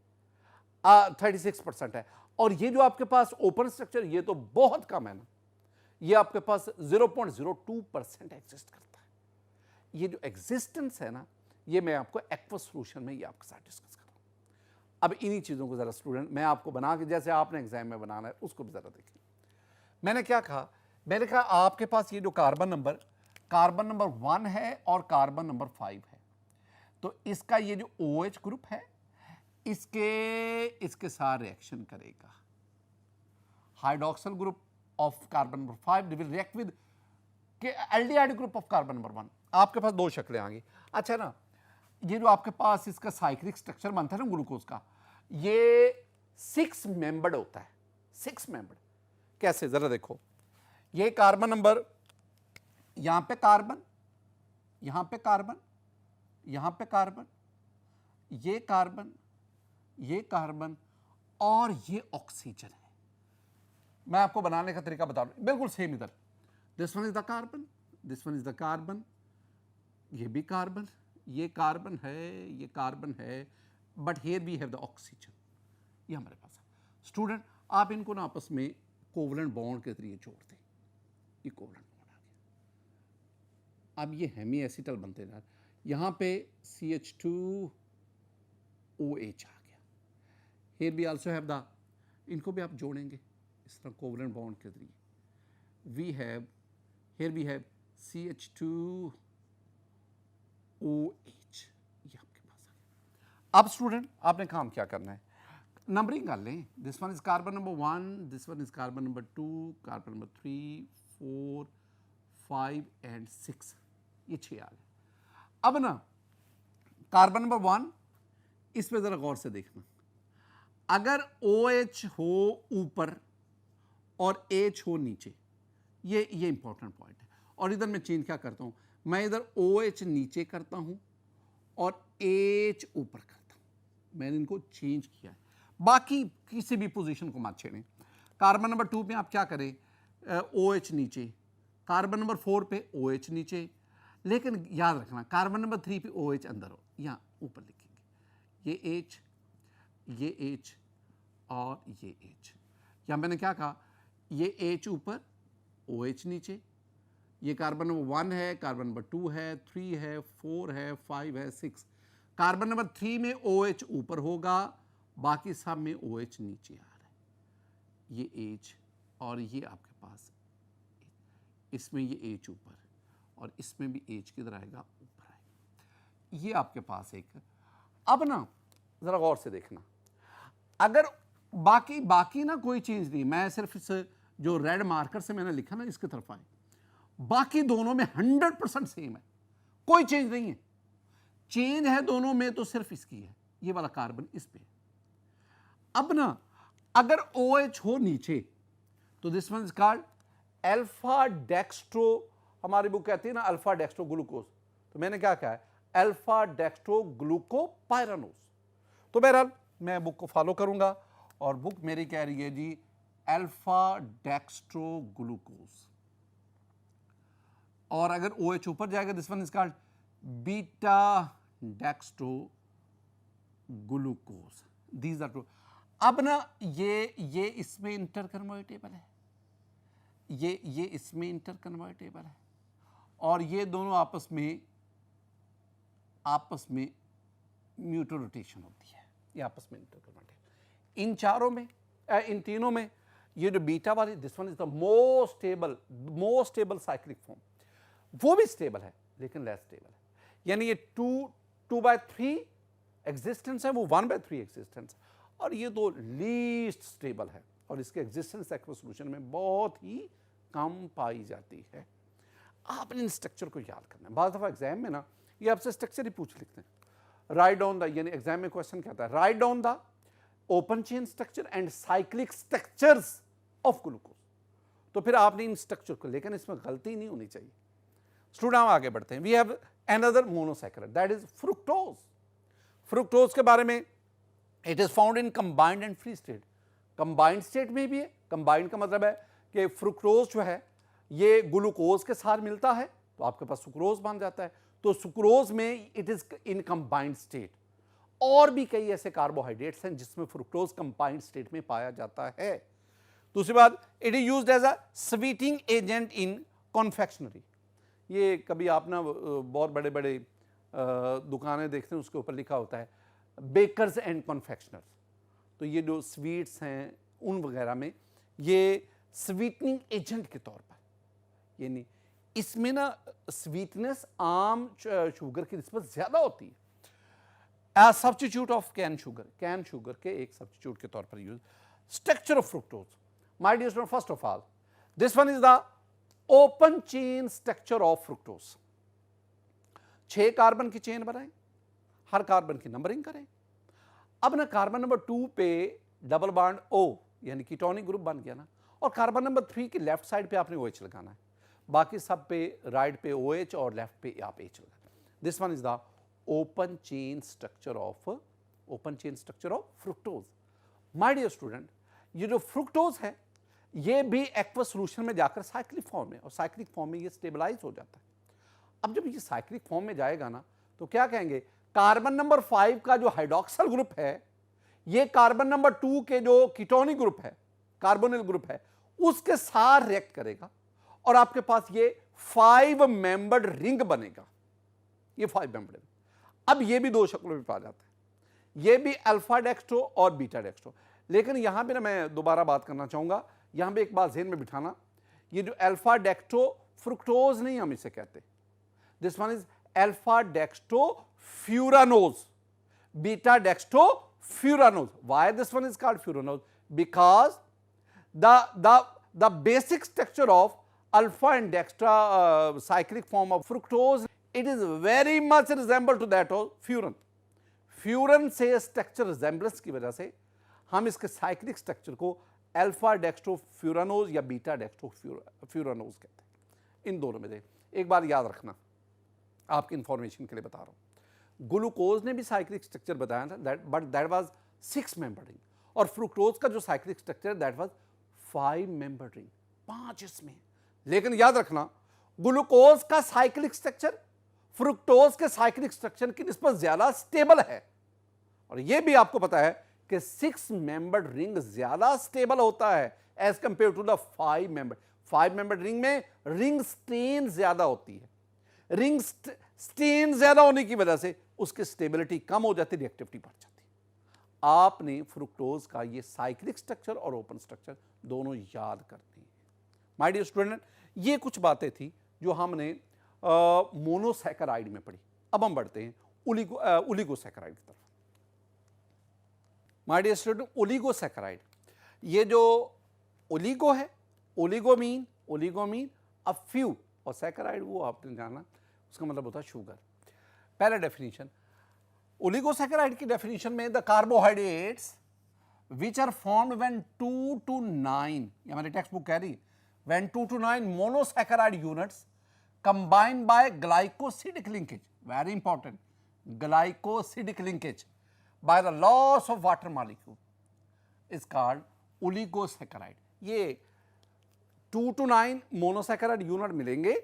36% है। और ये जो आपके पास ओपन स्ट्रक्चर, ये तो बहुत कम है ना, ये आपके पास 0.02% एग्जिस्ट करता है। ये जो एग्जिस्टेंस है ना, ये मैं आपको एक्वस सॉल्यूशन में ये आपके साथ डिस्कस कर रहा हूं। अब इन्हीं चीजों को जरा स्टूडेंट मैं आपको बना के, जैसे आपने एग्जाम में बनाना है, उसको भी जरा देखिए। मैंने क्या कहा, मैंने कहा आपके पास ये जो कार्बन नंबर 1 है और कार्बन नंबर 5 है, तो इसका ये जो OH ग्रुप है, इसके साथ रिएक्शन करेगा। Hydroxyl group of carbon number 5 will react with aldehyde group of carbon number 1। आपके पास दो शक्लें आ गई। अच्छा ना, ये जो आपके पास इसका साइक्लिक स्ट्रक्चर बनता है ना ग्लूकोज का, ये 6 मेंबर्ड होता है। 6 मेंबर्ड कैसे, जरा देखो, ये कार्बन नंबर, यहां पे कार्बन, यहां पे कार्बन, यहां पे कार्बन, ये कार्बन, ये कार्बन और ये ऑक्सीजन है। मैं आपको बनाने का तरीका बता रहा हूं, बिल्कुल सेम इधर, this one is the carbon, this one is the carbon, ये भी कार्बन, ये कार्बन है, ये कार्बन है, but here we have the oxygen, ये हमारे पास है। स्टूडेंट आप इनको ना आपस में कोवलेंट बॉन्ड के जरिए जोड़ दें, ये कोवलेंट बॉन्ड आ गया। अब ये हेमी एसिटल बनते जा, यहां पे CH2OH आ गया, here we also have the, इनको भी आप जोड़ेंगे इस तरह कोवलेंट बॉन्ड के जरिए, we have, here we have CH2OH, ये आपके पास आ गया। अब स्टूडेंट आपने काम क्या करना है, नंबरिंग कर लें, this one is carbon number 1, this one is carbon number 2, carbon number 3, 4, 5 and 6, ये 6 आ गए। अब ना कार्बन नंबर 1, इस पे जरा गौर से देखना, अगर OH हो ऊपर और H हो नीचे, ये इंपॉर्टेंट पॉइंट है। और इधर मैं चेंज क्या करता हूं, मैं इधर OH नीचे करता हूं और H ऊपर करता हूं, मैंने इनको चेंज किया है। बाकी किसी भी पोजीशन को मत छेड़ें। कार्बन नंबर 2 पे आप क्या करें, OH नीचे, कार्बन नंबर 4 पे OH नीचे, लेकिन याद रखना कार्बन नंबर 3 पे OH अंदर हो, यहाँ ऊपर लिखेंगे, ये H, ये H और ये H। या मैंने क्या कहा, ये H ऊपर, OH नीचे, ये कार्बन नंबर 1 है, कार्बन नंबर 2 है, 3 है, 4 है, 5 है, 6। कार्बन नंबर 3 में OH ऊपर होगा, बाकी सब में OH नीचे आ रहा है, ये H और ये आपके पास, इसमें ये H ऊपर और इसमें भी H किधर आएगा, ऊपर आएगा, ये आपके पास एक। अब ना जरा गौर से देखना, अगर बाकी ना कोई चेंज नहीं, मैं सिर्फ इस जो रेड मार्कर से मैंने लिखा ना इसकी तरफ आए, बाकी दोनों में 100% सेम है, कोई चेंज नहीं है। चेंज है दोनों में तो सिर्फ इसकी है, ये वाला कार्बन इस पे। अब ना अगर OH हो नीचे तो this one is called alpha dextro, हमारी बुक कहती है ना अल्फा डेक्स्ट्रो ग्लूकोज, तो मैंने क्या कहा है, अल्फा डेक्स्ट्रो ग्लूकोपाइरानोज। तो बहरहाल मैं बुक को फॉलो करूंगा और बुक मेरी कह रही है जी अल्फा डेक्स्ट्रो ग्लूकोज, और अगर OH ऊपर जाएगा this one is called beta dextro glucose, these are two. अब ना ये इसमें इंटर कन्वर्टेबल है, ये इसमें इंटर कन्वर्टेबल है, और ये दोनों आपस में म्यूटो रोटेशन होती है, ये आपस में इंटर कन्वर्टेबल। इन चारों में, इन तीनों में ये जो बीटा वाली, this one is the most stable cyclic form, वो भी स्टेबल है लेकिन लेस स्टेबल है। यानी ये 2/3 एग्जिस्टेंस है, वो 1/3 एग्जिस्टेंस, और ये तो लीस्ट स्टेबल है और इसके एग्जिस्टेंस एक्वस सॉल्यूशन में बहुत ही कम पाई जाती है। आपने इन स्ट्रक्चर को याद करना है। बाद दफा एग्जाम में ना ये आपसे स्ट्रक्चर ही पूछ लिखते हैं, राइट डाउन द, यानी एग्जाम में क्वेश्चन क्या आता है, write down the open chain structure and cyclic structures of glucose. तो फिर आपने इन स्ट्रक्चर को, लेकिन इसमें गलती नहीं होनी चाहिए। स्टूडेंट हम आगे बढ़ते हैं। We have another monosaccharide that is fructose. Fructose के बारे में, it is found in combined and free state. Combined state में भी है, कंबाइंड का मतलब है कि फ्रुक्टोज जो है ये ग्लूकोज के साथ मिलता है तो आपके पास सुक्रोज बन जाता है, तो सुक्रोज में it is in combined state. और भी कई ऐसे कार्बोहाइड्रेट्स हैं जिसमें फ्रुक्टोज कंबाइंड स्टेट में पाया जाता है। दूसरी बात, it is used as a sweetening agent in confectionery. ये कभी आप ना बहुत बड़े बड़े दुकानें देखते हैं, उसके ऊपर लिखा होता है बेकर्स एंड कॉन्फेक्शनर्स, तो ये जो स्वीट्स हैं उन वगैरह में ये स्वीटनिंग एजेंट के तौर पर, यानी इसमें ना स्वीटनेस आम शुगर की निस्बत ज़्यादा होती है। As substitute of cane sugar के एक सब्स्टिट्यूट के तौर पर use. Structure of fructose, my dear student, first of all this one is the open chain structure of fructose. 6 carbon की चेन बनाएं, हर कार्बन की नंबरिंग करें। अब ना कार्बन नंबर 2 पे डबल बॉन्ड O यानी कीटोनिक ग्रुप बन गया ना, और कार्बन नंबर 3 की लेफ्ट साइड पे आपने OH लगाना है, बाकी सब पे राइट पे OH और लेफ्ट पे आप H लगाना। This one is the open chain structure of fructose. My dear student, ये जो फ्रुक्टोज है ये भी एक्वस सॉल्यूशन में जाकर साइक्लिक फॉर्म में, और साइक्लिक फॉर्म में ये स्टेबलाइज हो जाता है। अब जब ये साइक्लिक फॉर्म में जाएगा ना तो क्या कहेंगे, कार्बन नंबर 5 का जो हाइड्रोक्सिल ग्रुप है ये कार्बन नंबर 2 के जो कीटोनिक ग्रुप है, कार्बोनिल ग्रुप है, उसके साथ रिएक्ट करेगा और आपके पास ये 5 मेंबर्ड रिंग बनेगा। ये 5 मेंबर्ड। अब ये भी 2 शक्लों में पाया जाता है, ये भी अल्फा डेक्स्ट्रो और बीटा डेक्स्ट्रो। लेकिन यहां पे ना मैं दोबारा बात करना चाहूंगा, यहां पे एक बात ज़हन में बिठाना, ये जो अल्फा डेक्स्ट्रो फ्रुक्टोज नहीं हम इसे कहते, this one is alpha dextro furanose, beta dextro furanose. Why this one is called furanose? Because the basic structure of alpha and dextra cyclic form of fructose, it is very much resemble to that of furan. Furan से structure resemblance की वजह से हम इसके cyclic structure को alpha डेक्स्ट्रोफ्यूरानोज या beta डेक्स्ट्रोफ्यूरानोज कहते हैं। इन दोनों में से एक बार याद रखना, आपकी इंफॉर्मेशन के लिए बता रहा हूं। ग्लूकोज ने भी साइक्लिक स्ट्रक्चर बताया था, but that was 6 member ring, और फ्रुक्टोज का जो cyclic structure that was 5 member ring, 5 इसमें। लेकिन याद रखना, ग्लूकोज का साइक्लिक स्ट्रक्चर फ्रुक्टोज के साइक्लिक स्ट्रक्चर की निस्बत ज्यादा स्टेबल है, और यह भी आपको पता है कि 6 मेंबर्ड रिंग ज्यादा स्टेबल होता है as compare to the 5 member. 5 membered ring में रिंग स्ट्रेन ज्यादा होती है, रिंग स्ट्रेन ज्यादा होने की वजह से उसकी स्टेबिलिटी कम हो जाती है, रिएक्टिविटी बढ़ जाती है। आपने फ्रुक्टोज का ये साइक्लिक स्ट्रक्चर और ओपन स्ट्रक्चर दोनों याद करनी है। माय डियर स्टूडेंट, ये कुछ बातें थी जो हमने मोनोसैकेराइड में पढ़ी। अब हम बढ़ते हैं ओलिगोसैकेराइड की तरफ। माय डियर स्टूडेंट, ओलिगोसैकेराइड, ये जो ओलिगो है, ओलिगो मीन अ फ्यू, और सैकेराइड वो आपने जाना, उसका मतलब होता है शुगर। पहला डेफिनेशन, ओलिगोसैकेराइड की डेफिनेशन में the carbohydrates which are formed when 2 to 9, ये हमारी टेक्स्ट बुक कह रही, when 2 to 9 monosaccharide units combined by glycosidic linkage, very important, glycosidic linkage by the loss of water molecule is called oligosaccharide। ये 2 to 9 monosaccharide unit मिलेंगे,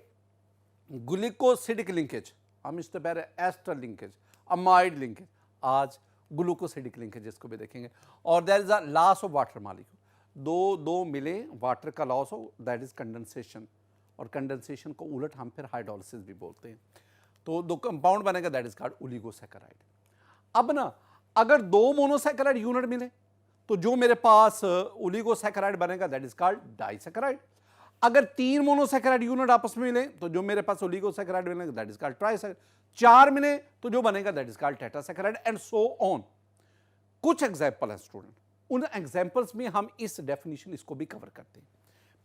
ग्लूकोसिडिक linkage, हम इससे पहले ester linkage, amide linkage, आज ग्लूकोसिडिक linkage इसको भी देखेंगे, और there is a loss of water molecule, दो मिले, वाटर का लॉस हो, दैट इज कंडेंसेशन, और कंडेंसेशन को उलट हम फिर हाइड्रोलिसिस भी बोलते हैं। तो दो कंपाउंड बनेगा, दैट इज कॉल्ड ओलिगोसैकेराइड। अब ना, अगर 2 मोनोसैकेराइड यूनिट मिले तो जो मेरे पास ओलिगोसैकेराइड बनेगा दैट इज कॉल्ड डाइसैकेराइड। अगर 3 मोनोसैकेराइड यूनिट आपस में मिले तो जो मेरे पास ओलिगोसैकेराइड बनेगा दैट इज कॉल्ड ट्राइसैकेराइड। 4 मिले तो जो बनेगा that is called tetrasaccharide, and so on. कुछ एग्जाम्पल है स्टूडेंट, उन एग्जाम्पल्स में हम इस डेफिनेशन इसको भी कवर करते हैं।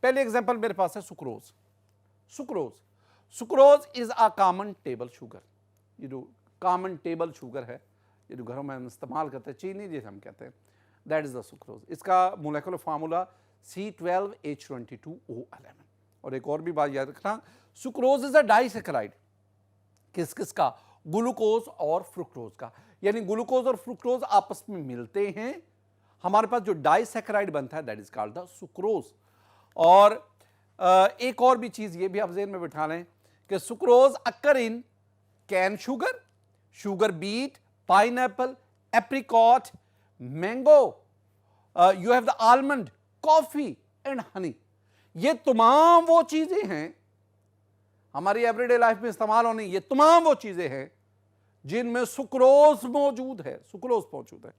पहले एग्जाम्पल मेरे पास है sucrose. Sucrose is a common table sugar, ये जो कॉमन टेबल शुगर है, ये जो घरों में हम इस्तेमाल करते हैं, चीनी जिसे हम कहते हैं, दैट इज द सुक्रोज। इसका मोलेकुलर फार्मूला C12H22O11। और एक और भी बात याद रखना, सुक्रोज इज अ डाइसैकेराइड, किस का, ग्लूकोज और फ्रुक्टोज का, यानी ग्लूकोज और फ्रुक्टोज आपस में मिलते हैं, हमारे पास जो डाइसैकेराइड बनता है that is called the sucrose. और एक और भी चीज ये भी आप ज़हन में बिठा लें कि sucrose occur in cane sugar, sugar beet, pineapple, apricot, mango, you have the almond, coffee and honey. ये तमाम वो चीजें हैं हमारी एवरीडे लाइफ में इस्तेमाल होने, ये तमाम वो चीजें हैं जिनमें सुक्रोज मौजूद है, सुक्रोज मौजूद है।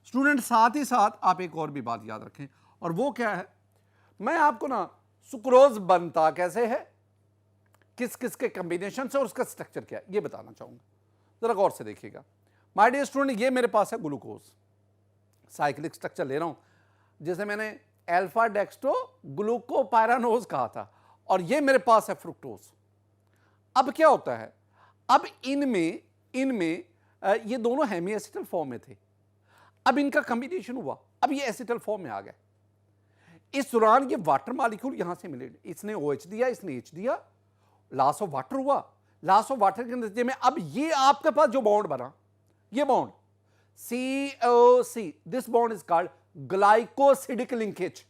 स्टूडेंट, साथ ही साथ आप एक और भी बात याद रखें, और वो क्या है, मैं आपको ना सुक्रोज बनता कैसे है, किस किस के कॉम्बिनेशन से, और उसका स्ट्रक्चर क्या है, ये बताना चाहूंगा। जरा गौर से देखिएगा। माय डियर स्टूडेंट, ये मेरे पास है ग्लूकोज, साइक्लिक स्ट्रक्चर ले रहा हूं, जैसे मैंने अल्फा डेक्स्ट्रो ग्लूकोपायरानोज कहा था, और ये मेरे पास है फ्रुक्टोज। अब क्या होता है, अब इनमें ये दोनों हेमी एसिटल फॉर्म में थे, अब इनका कॉम्बिनेशन हुआ, अब ये एसिटल फॉर्म में आ गए। इस दौरान ये वाटर मॉलिक्यूल यहां से मिले, इसने OH दिया, इसने H दिया, लॉस ऑफ वाटर हुआ, लॉस ऑफ वाटर के नतीजे में अब ये आपके पास जो बॉन्ड बना, ये bond COC, this bond is called glycosidic linkage,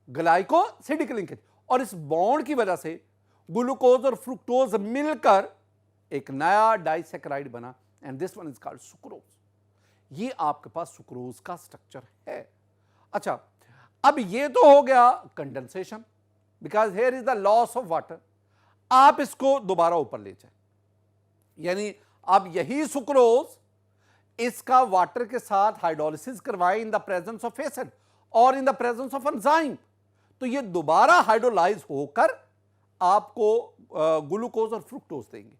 glycosidic linkage. और इस बॉन्ड की वजह से ग्लूकोज और फ्रुक्टोज मिलकर एक नया डाइसैकेराइड बना, and this one is called sucrose. ये आपके पास सुक्रोज का स्ट्रक्चर है। अच्छा, अब ये तो हो गया condensation, because here is the loss of water. आप इसको दोबारा ऊपर ले जाए, यानी अब यही सुक्रोज इसका वाटर के साथ हाइड्रोलिसिस करवाए in the presence of acid और in the presence of enzyme, तो ये दोबारा हाइड्रोलाइज होकर आपको ग्लूकोज और फ्रुक्टोज देंगे।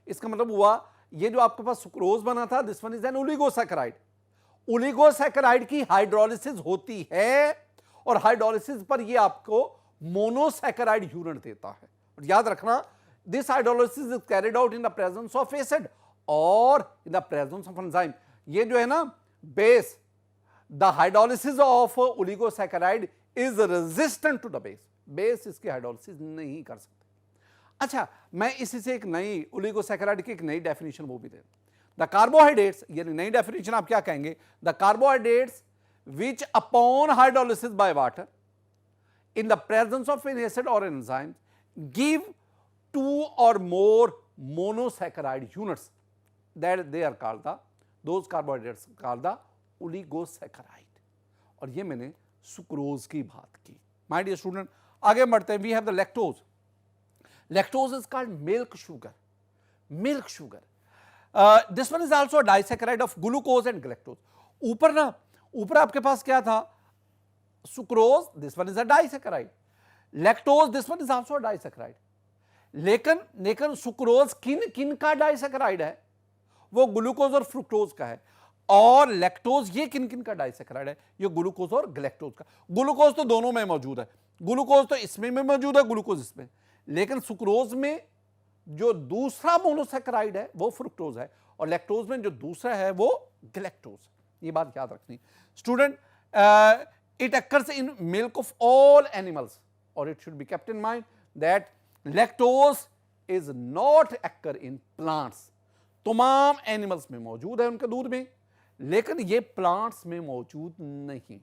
इसका मतलब हुआ ये जो आपके पास सुक्रोज बना था, this one is an oligosaccharide, oligosaccharide की हाइड्रोलिसिस होती है और हाइड्रोलिसिस पर ये आपको मोनोसैकेराइड यूनिट देता है। और याद रखना, this hydrolysis is carried out in the presence of acid और in the presence of enzyme. ये जो है ना base, the hydrolysis of oligosaccharide is resistant to the base. Base इसकी हाइड्रोलिसिस नहीं कर सकते। अच्छा, मैं इसी से एक नई ओलिगोसैकेराइड की एक नई डेफिनेशन वो भी दे द कार्बोहाइड्रेट्स, यानी नई डेफिनेशन आप क्या कहेंगे, the carbohydrates which upon hydrolysis by water in the presence of an acid or an enzyme give 2 or more monosaccharide units, that they are called the, those carbohydrates called the oligosaccharide। और ये मैंने sucrose की बात की। My dear student, आगे बढ़ते हैं। We have the lactose. Lactose is called milk sugar. Milk sugar, this one is also a disaccharide of glucose and galactose. ऊपर आपके पास क्या था, sucrose, this one is a disaccharide. Lactose, this one is also a disaccharide. लेकिन sucrose किन का disaccharide है, वो ग्लूकोज और फ्रुक्टोज का है। और लैक्टोज ये किन का डाइसैकेराइड है, ये ग्लूकोज और गैलेक्टोज का। ग्लूकोज तो दोनों में मौजूद है, ग्लूकोज तो इसमें में मौजूद है, ग्लूकोज इसमें, लेकिन सुक्रोज में जो दूसरा मोनोसैकेराइड है वो फ्रुक्टोज है और लैक्टोज में जो दूसरा है वो गैलेक्टोज। ये बात याद रखनी student. It occurs in milk of all animals, or it should be kept in mind that lactose is not occur in plants। तमाम एनिमल्स में मौजूद है उनके दूध में, लेकिन ये प्लांट्स में मौजूद नहीं।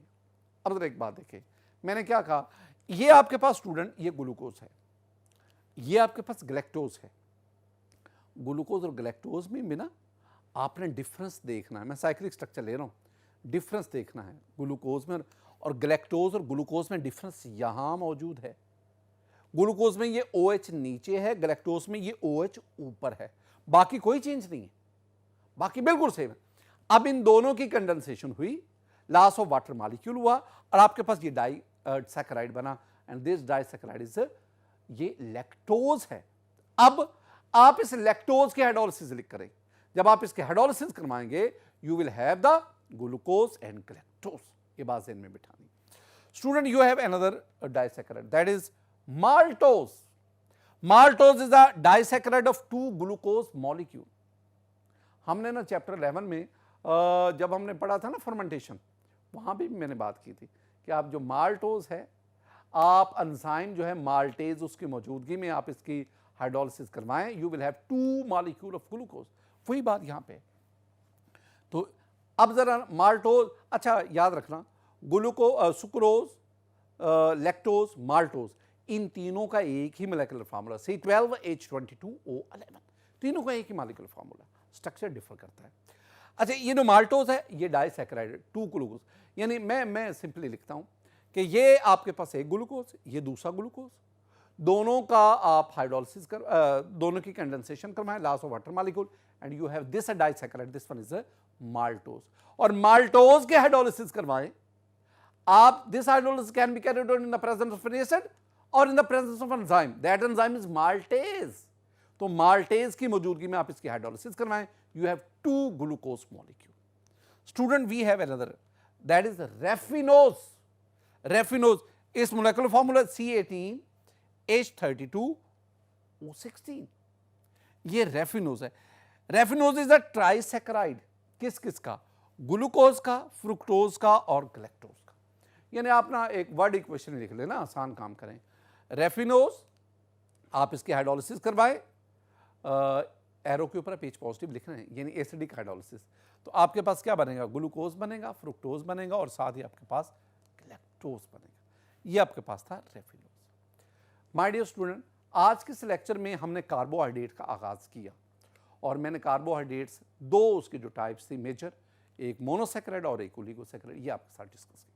अब जरा एक बात देखिए, मैंने क्या कहा, ये आपके पास स्टूडेंट ये ग्लूकोज है, ये आपके पास गैलेक्टोज है। ग्लूकोज और गैलेक्टोज में भी ना आपने डिफरेंस देखना है। मैं साइक्लिक स्ट्रक्चर ले रहा हूं, डिफरेंस देखना है ग्लूकोज में और गैलेक्टोज और ग्लूकोज में। डिफरेंस यहां मौजूद है, ग्लूकोज में ये OH नीचे है, गैलेक्टोज में ये OH ऊपर है, बाकी कोई चेंज नहीं है, बाकी बिल्कुल सेम है। अब इन दोनों की कंडेंसेशन हुई, लॉस ऑफ वाटर मॉलिक्यूल हुआ और आपके पास ये डाइसैकेराइड बना एंड दिस डाइसैकेराइड इज ये लैक्टोज है। अब आप इस लैक्टोज की हाइड्रोलिसिस लिख करें, जब आप इसके हाइड्रोलिसिस करवाएंगे you will have the glucose and galactose. ये बात ज़हन में बिठानी student. You have another disaccharide that is maltose. Maltose is a disaccharide of 2 glucose molecule. हमने ना चैप्टर 11 में जब हमने पढ़ा था ना फर्मेंटेशन, वहां भी मैंने बात की थी कि आप जो माल्टोज है, आप एंजाइम जो है माल्टेज, उसकी मौजूदगी में आप इसकी हाइड्रोलिसिस करवाएं, you will have 2 molecule of glucose. वही बात यहां पे। तो अब जरा माल्टोज, अच्छा याद रखना, सुक्रोज, लैक्टोज, माल्टोज, इन तीनों का एक ही मोलेकुलर फार्मूला C12H22O11, तीनों का एक ही मोलेकुलर फार्मूला, स्ट्रक्चर डिफर करता है। अच्छा, ये जो माल्टोज है ये डाइसैकेराइड 2 ग्लूकोज, यानी मैं सिंपली लिखता हूं कि ये आपके पास एक ग्लूकोज, ये दूसरा ग्लूकोज, दोनों का आप हाइड्रोलिसिस दोनों की कंडेंसेशन करवाएं, loss of water molecule, and you have this disaccharide, this one is maltose. और माल्टोज के हाइड्रोलिसिस करवाएं आप, this hydrolysis can be carried out in the presence of an acid और in the presence of enzyme, that enzyme is maltase. तो maltase की मौजूदगी में आप इसकी हाइड्रोलिसिस करवाएं, you have 2 glucose molecule. Student, we have another that is raffinose. Raffinose, इस molecular formula C18H32O16, ये रेफिनोज है। रेफिनोज इज अ ट्राइसैकेराइड, किस का, ग्लूकोज का, फ्रुक्टोज का और गैलेक्टोज का। यानी आप ना एक वर्ड इक्वेशन लिख लेना, आसान काम करें। रेफिनोज, आप इसकी हाइड्रोलिसिस करवाएं, एरो के ऊपर पेज पॉजिटिव लिख रहे हैं, यानी एसिडिक हाइड्रोलिसिस, तो आपके पास क्या बनेगा, ग्लूकोज बनेगा, फ्रुक्टोज बनेगा और साथ ही आपके पास गैलेक्टोज बनेगा। ये आपके पास था रेफिनोज। माय डियर स्टूडेंट, आज के इस लेक्चर में हमने कार्बोहाइड्रेट का आगाज किया और मैंने कार्बोहाइड्रेट्स 2 उसके जो टाइप्स थी मेजर, एक मोनोसैकेराइड और एक ओलिगोसैकेराइड, ये आपके साथ डिस्कस किया।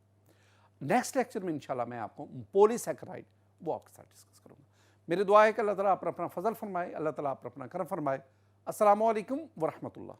नेक्स्ट लेक्चर में इंशाल्लाह मैं आपको पॉलीसैकेराइड वो आपके साथ डिस्कस करूंगा। मेरी दुआ है कि अल्लाह ताला आप अपना फजल फरमाए, अल्लाह ताला आप अपना करम फरमाए। अस्सलामु अलैकुम व रहमतुल्लाह।